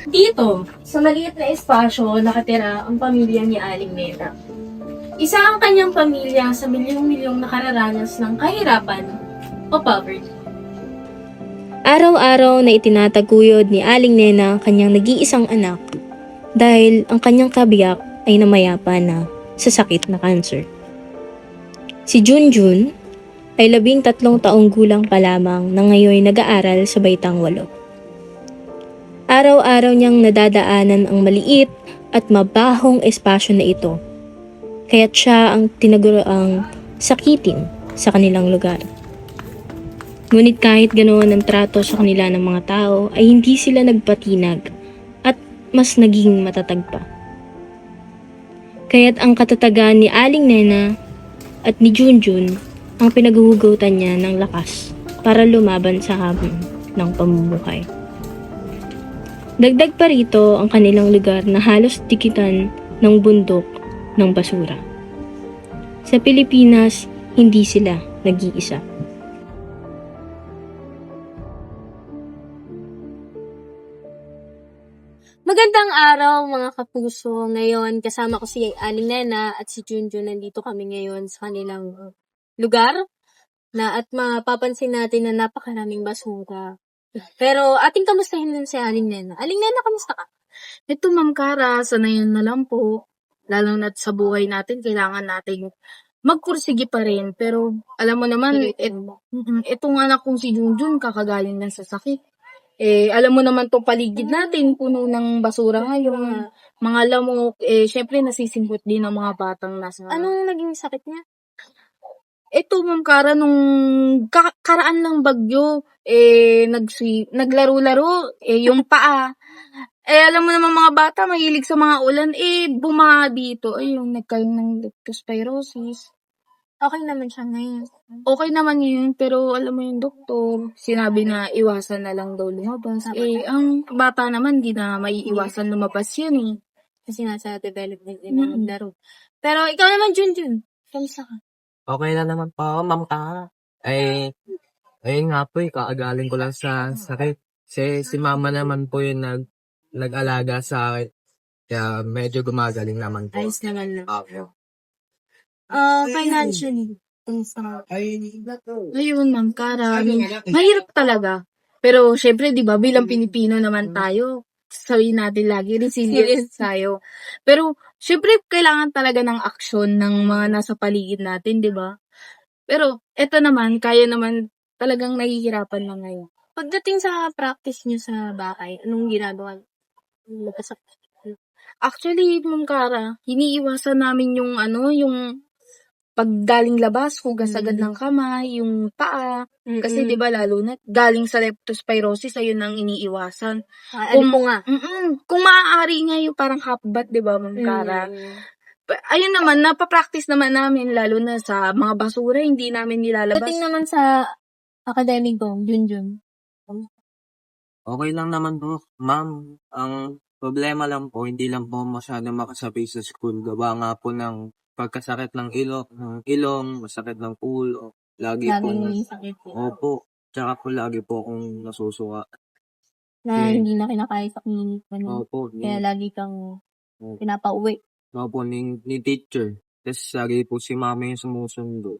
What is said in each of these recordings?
Dito, sa maliit na espasyo, nakatira ang pamilya ni Aling Nena. Isa ang kanyang pamilya sa milyong-milyong nakararanas ng kahirapan o poverty. Araw-araw na itinataguyod ni Aling Nena ang kanyang nag-iisang anak dahil ang kanyang kabiyak ay namayapa na sa sakit na cancer. Si Junjun ay 13 taong gulang pa lamang na ngayon nag-aaral sa Baitang 8. Araw-araw niyang nadadaanan ang maliit at mabahong espasyo na ito, kaya't siya ang tinaguriang sakitin sa kanilang lugar. Ngunit kahit ganoon ang trato sa kanila ng mga tao ay hindi sila nagpatinag at mas naging matatag pa. Kaya't ang katatagan ni Aling Nena at ni Junjun ang pinaghuhugutan niya ng lakas para lumaban sa hamon ng pamumuhay. Dagdag pa rito ang kanilang lugar na halos dikitan ng bundok ng basura. Sa Pilipinas, hindi sila nag-iisa. Magandang araw mga kapuso. Ngayon, kasama ko si Aling Nena at si Junjun. Nandito kami ngayon sa kanilang lugar at mapapansin natin na napakaraming basura. Pero ating kamustahin din si Aling Nena. Aling Nena, kamusta ka? Ito, Ma'am Kara, sanayan na lang po. Lalo na't sa buhay natin, kailangan nating magpursige pa rin. Pero, alam mo naman, itong anak kong si Junjun, kakagaling lang sa sakit. Alam mo naman tong paligid natin, puno ng basura ngayon. Mga lamok, syempre nasisimbot din ng mga batang nasa... Anong naging sakit niya? Ito, Ma'am Kara, nung karaan lang bagyo, naglaro-laro, yung paa. Alam mo naman mga bata, mahilig sa mga ulan, bumaha dito. Yung nagkaroon ng leptospirosis. Okay naman siya ngayon. Okay naman yun, pero alam mo yung doktor, sinabi na iwasan na lang daw lumabas. Ang bata naman, di na maiiwasan lumabas yun eh. Kasi nasa development din ng laro. Pero ikaw naman, Junjun. Kamusta ka? Okay lang naman po ako, Ma'am Tara. Ayun nga po, kaagaling ko lang sa sakit. Si mama naman po yung nag-alaga sa akin. Kaya medyo gumagaling naman po. Ayos naman na. Okay. Financially, kamusta ka? Ayun, Ma'am Kara, mahirap talaga. Pero syempre, di ba, bilang Pilipino naman tayo, sabihin natin lagi, resilient tayo. Pero syempre, kailangan talaga ng aksyon ng mga nasa paligid natin, di ba? Pero eto naman, kaya naman talagang nahihirapan lang ngayon. Pagdating sa practice niyo sa bahay, anong ginagawa? Actually, Ma'am Kara, hiniiwasan namin yung yung paggaling labas, hugas agad ng kamay, yung paa. Kasi 'di ba lalo na galing sa leptospirosis, ayun ang iniiwasan. Ano po nga? Kung maaari nga yung parang half bath, 'di ba, Ma'am Kara? Ayun naman, napapractice naman namin lalo na sa mga basura, hindi namin nilalabas. Pagdating naman sa academic ko, Junjun. Okay lang naman po, Ma'am. Ang problema lang po, hindi lang po masyado makasabay sa school. Gawa nga po ng pagkasakit ng ilong, masakit ng ulo. Lagi po. Laging may sakit po. Opo. Tsaka po lagi po akong nasusuka. Na hindi na kinakaya sa clinic. Opo. Kaya lagi kang pinapauwi. Opo, ni teacher. Tapos lagi po si mama yung sumusundo.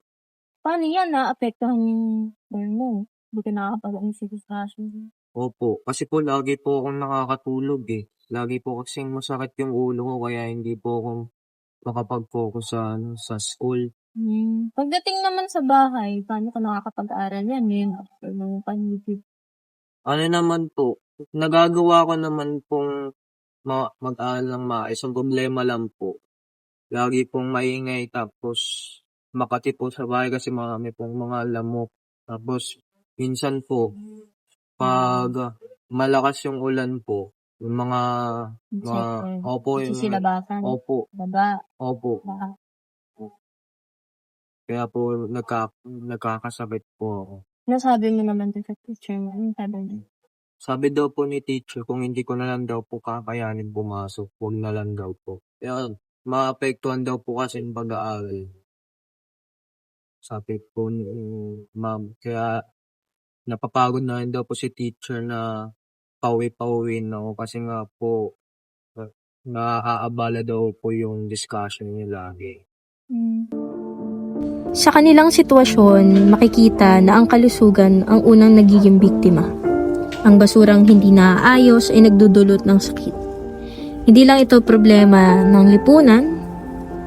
Paano yan? Naapektuhan yung burn mo. Hindi ka nakakapag-isip sa Opo, kasi po lagi po akong nakakatulog eh. Lagi po kasing masakit yung ulo ko kaya hindi po ako makapag-focus sa school. Pagdating naman sa bahay, paano ka nakakapag-aral yan? Ngayon, after ng pandemic. Ano naman po, nagagawa ko naman pong mag-aaral ng maayos. Ang problema lang po, lagi pong maingay tapos makati po sa bahay kasi marami pong mga lamok. Tapos minsan po, pag malakas yung ulan po, yung mga opo, yung Sisilabasan. opo, Baba. opo. Baka. Kaya po nagkakasakit po ako. Nasabi mo naman din sa teacher mo. Ano sabi niya? Sabi daw po ni teacher, kung hindi ko na lang daw po kakayanin pumasok, huwag na lang daw po. Kaya maapektuhan daw po kasi yung pag-aaral. Sabi po ni ma'am, kaya napapagod na rin daw po si teacher na pauwi-pauwi na ako kasi nga po naaabala daw po yung discussion niyo lagi. Sa kanilang sitwasyon, makikita na ang kalusugan ang unang nagiging biktima. Ang basurang hindi naaayos ay nagdudulot ng sakit. Hindi lang ito problema ng lipunan,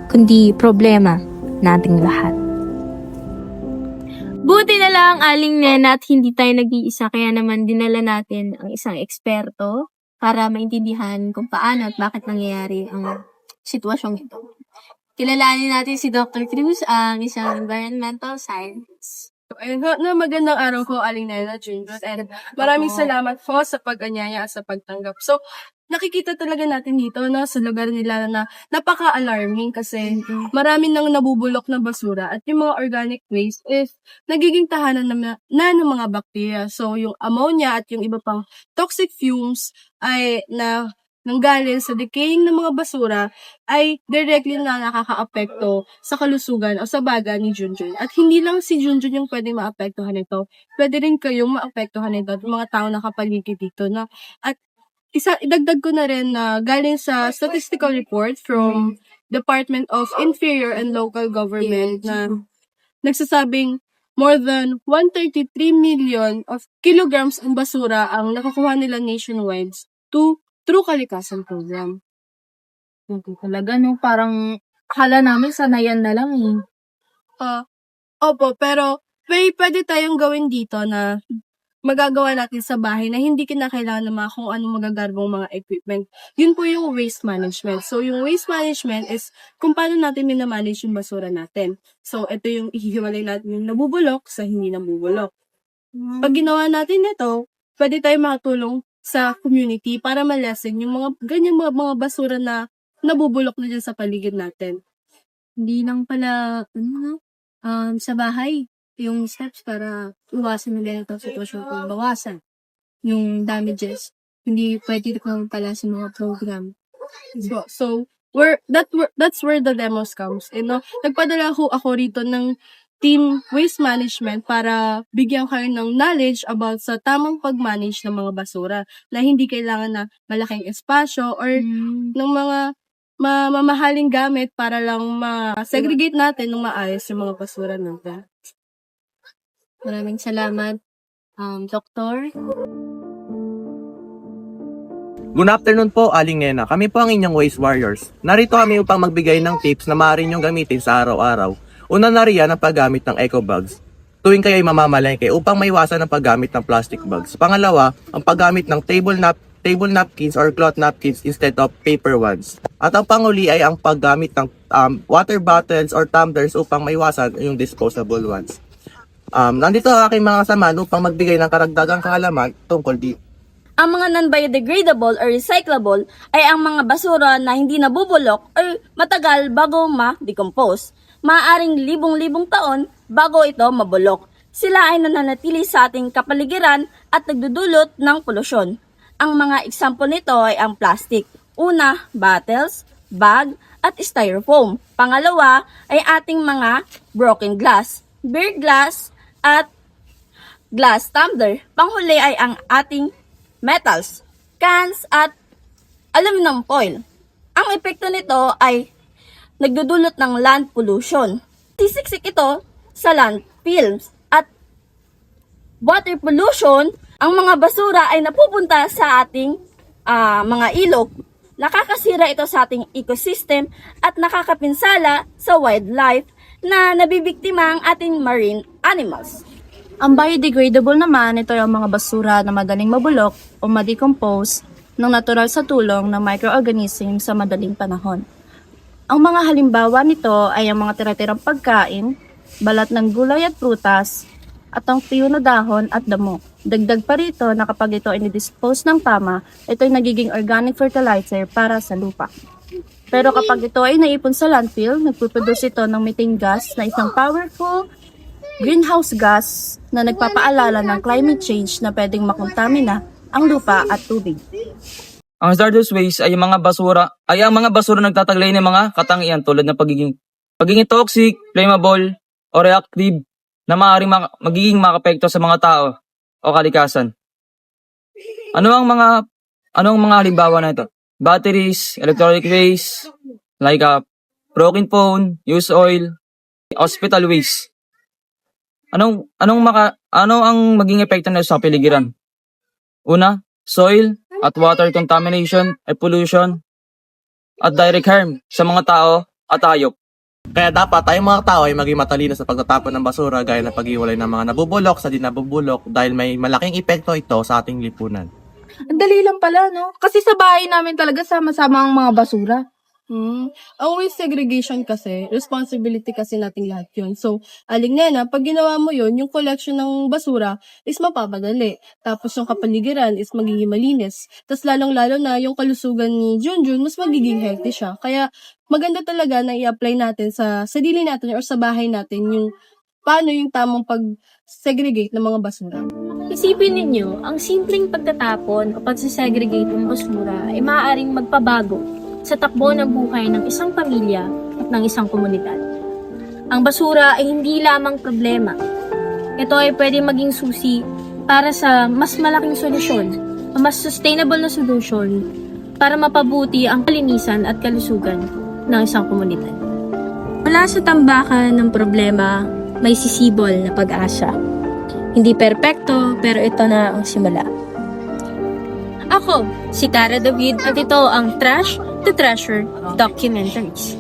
kundi problema nating lahat. Buti na lang, Aling Nena, at hindi tayo nag-iisa, kaya naman dinala natin ang isang eksperto para maintindihan kung paano at bakit nangyayari ang sitwasyong ito. Kilalanin natin si Dr. Cruz, ang isang environmental science. Ayun ho, na magandang araw ko, Aling Nena Junjun, and maraming salamat po sa pag-anyaya at sa pagtanggap. So, nakikita talaga natin dito na sa lugar nila na napaka-alarming kasi marami nang nabubulok na basura at yung mga organic waste is nagiging tahanan ng mga bakterya. So, yung ammonia at yung iba pang toxic fumes ay nanggaling sa decaying ng mga basura ay directly na nakakaapekto sa kalusugan o sa baga ni Junjun. At hindi lang si Junjun yung pwede maapektuhan nito. Pwede rin kayong maapektuhan nito at mga tao nakapaligid dito. Na, at idagdag ko na rin na galing sa statistical report from Department of Interior and Local Government na nagsasabing more than 133 million of kilograms ang basura ang nakukuha nila nationwide through Kalikasan Program. Talaga, no? Parang akala namin sanayan na lang eh. Opo, pero pwede tayong gawin dito na magagawa natin sa bahay na hindi kinakailangan ng mga kung anong magagarbong mga equipment. Yun po yung waste management. So, yung waste management is kung paano natin minamanage yung basura natin. So, ito yung ihihiwalay natin yung nabubulok sa hindi nabubulok. Pag ginawa natin ito, pwede tayong makatulong sa community para malesen yung mga ganyan mga basura na nabubulok na dyan sa paligid natin. Hindi lang pala, sa bahay, yung steps para iwasan ng ganitong sitwasyon kung bawasan yung damages. Hindi pwede naman pala sa mga program. So that's where the demos comes. Nagpadala ako rito ng team waste management para bigyan kayo ng knowledge about sa tamang pag-manage ng mga basura na hindi kailangan na malaking espasyo or ng mga mamahaling gamit para lang ma-segregate natin ng maayos yung mga basura natin. Maraming salamat, Doktor. Good afternoon po, Aling Nena. Kami po ang inyong Waste Warriors. Narito kami upang magbigay ng tips na maaari niyong gamitin sa araw-araw. Una na riyan ang paggamit ng eco bags tuwing kayo ay mamamalengke upang maiwasan ang paggamit ng plastic bags. Pangalawa, ang paggamit ng table napkins or cloth napkins instead of paper ones. At ang panguli ay ang paggamit ng water bottles or tumblers upang maiwasan yung disposable ones. Nandito ang aking mga kasama upang magbigay ng karagdagang kaalaman tungkol dito. Ang mga non-biodegradable or recyclable ay ang mga basura na hindi nabubulok or matagal bago ma-decompose. Maaaring libong-libong taon bago ito mabulok. Sila ay nananatili sa ating kapaligiran at nagdudulot ng polusyon. Ang mga example nito ay ang plastic. Una, bottles, bag, at styrofoam. Pangalawa ay ating mga broken glass, beer glass, at glass tumbler. Panghuli ay ang ating metals, cans, at aluminum foil. Ang epekto nito ay nagdudulot ng land pollution. Sisiksik ito sa landfills at water pollution. Ang mga basura ay napupunta sa ating mga ilog. Nakakasira ito sa ating ecosystem at nakakapinsala sa wildlife na nabibiktima ang ating marine animals. Ang biodegradable naman, ito ay ang mga basura na madaling mabulok o ma-decompose ng natural sa tulong ng microorganism sa madaling panahon. Ang mga halimbawa nito ay ang mga tira-tirang pagkain, balat ng gulay at prutas, at ang tuyo na dahon at damo. Dagdag pa rito na kapag ito ay dispose ng tama, ito ay nagiging organic fertilizer para sa lupa. Pero kapag ito ay naipon sa landfill, nagpuproduce ito ng methane gas na isang powerful greenhouse gas na nagpapaalala ng climate change na pwedeng makontamina ang lupa at tubig. Ang hazardous waste ay ang mga basura nagtataglay ng mga katangian tulad ng pagiging toxic, flammable, o reactive na maaaring magiging makapekto sa mga tao o kalikasan. Ano ang mga halimbawa na ito? Batteries, electronic waste, like broken phone, used oil, hospital waste. Ano ang maging epekto nito sa kapaligiran? Una, soil at water contamination, pollution, at direct harm sa mga tao at hayop. Kaya dapat tayong mga tao ay maging matalino sa pagtatapon ng basura gaya ng pag-iwalay ng mga nabubulok sa di nabubulok dahil may malaking epekto ito sa ating lipunan. Ang dali lang pala, no? Kasi sa bahay namin talaga sama-sama ang mga basura. Ang waste segregation kasi, responsibility kasi nating lahat yun. So, Aling Nena, pag ginawa mo yun, yung collection ng basura is mapapadali. Tapos yung kapaligiran is magiging malinis. Tapos lalong-lalo na yung kalusugan ni Junjun, mas magiging healthy siya. Kaya maganda talaga na i-apply natin sa sarili natin or sa bahay natin yung paano yung tamang pag-segregate ng mga basura. Isipin ninyo, ang simpleng pagtatapon o pagsisegregate ng basura ay maaaring magpabago sa takbo ng buhay ng isang pamilya at ng isang komunidad. Ang basura ay hindi lamang problema. Ito ay pwede maging susi para sa mas malaking solusyon, o mas sustainable na solusyon para mapabuti ang kalinisan at kalusugan ng isang komunidad. Mula sa tambakan ng problema, may sisibol na pag-asa. Hindi perpekto, pero ito na ang simula. Ako, si Cara David at ito ang Trash to Treasure Documentaries.